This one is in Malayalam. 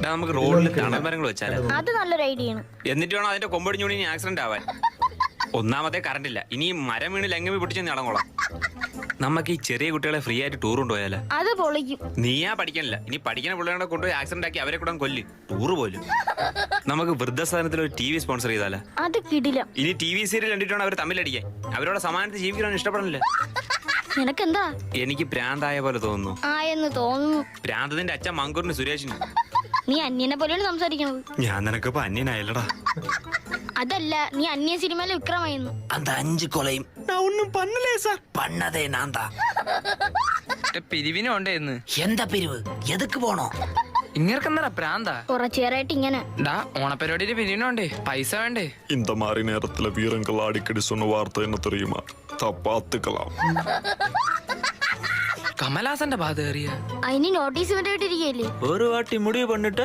നമുക്ക് റോഡിൽ തണൽമരങ്ങൾ വെച്ചാലോ? അത് നല്ലൊരു ഐഡിയ ആണ്. എന്നിട്ട് വേണം അതിന്റെ കൊമ്പടിഞ്ഞൂടി ഇനി ആക്സിഡന്റ് ആവാൻ. ഒന്നാമത്തെ കറണ്ട് ഇല്ല, ഇനി മരം വീണ് ലംഘമി പൊട്ടിച്ച് നടന്നോളാം. നമുക്ക് ഈ ചെറിയ കുട്ടികളെ ഫ്രീ ആയിട്ട് ടൂർ കൊണ്ടുപോയാലോ? അത് പൊളിക്കും. നീയാ പഠിക്കാനില്ല, ഇനി പഠിക്കുന്ന പിള്ളേരെ കൊണ്ടുപോയി ആക്സിഡന്റ് ആക്കി അവരെ കൂടെ കൊല്ലും. ടൂറ് പോലും. നമുക്ക് വൃദ്ധസ്ഥാനത്തിൽ ഒരു TV സ്പോൺസർ ചെയ്താലോ? അത് കിടില. ഇനി TV സീരിയൽ കണ്ടിട്ടാണ് അവർ തമ്മിലടിക്കാൻ. അവരോട് സമാനത്തിൽ ജീവിക്കാൻ ഇഷ്ടപ്പെടണില്ല. നിനക്കെന്താ? എനിക്ക് പ്രാന്തായ പോലെ തോന്നുന്നു. ആയെന്ന് തോന്നുന്നു. പ്രാന്തതിന്റെ അച്ഛൻ മങ്കൂറിന് സുരേഷിന്. നീ അന്യനെ പോലെയാണ് സംസാരിക്കണത്. ഞാൻ നിനക്കിപ്പോ അന്യനായല്ലടാ. അതല്ല, നീ അന്യ സിനിമയിലെ വിക്രമായിരുന്നു. அந்த 5 കൊലയും நான் ஒண்ணும் பண்ணலே சார். பண்ணதே நான் தான். പിരിവിനുണ്ടേന്ന്. എന്താ പിരിവ്? എതുക്ക് പോണോ? ഇങ്ങനെന്നാ പ്രാന്താ. കുറച്ചേരായിട്ട് ഇങ്ങനെ. ഡാ ഓണപ്പരിപാടിയുടെ പിരിവിനുണ്ടേ, പൈസ വേണ്ടേ? இந்த மாதிரி நேரத்துல வீரங்கள் அடிக்கடி சொன்ன வார்த்தை என்ன தெரியுமா? தப்பாத்துக்கலாம். കമലാസന്റെ ബാധ കയറിയ അതിന് നോട്ടീസ് വിട്ടിരിക്കല്ലേ? ഒരു വാട്ടി മുടിവ് പണിട്ട്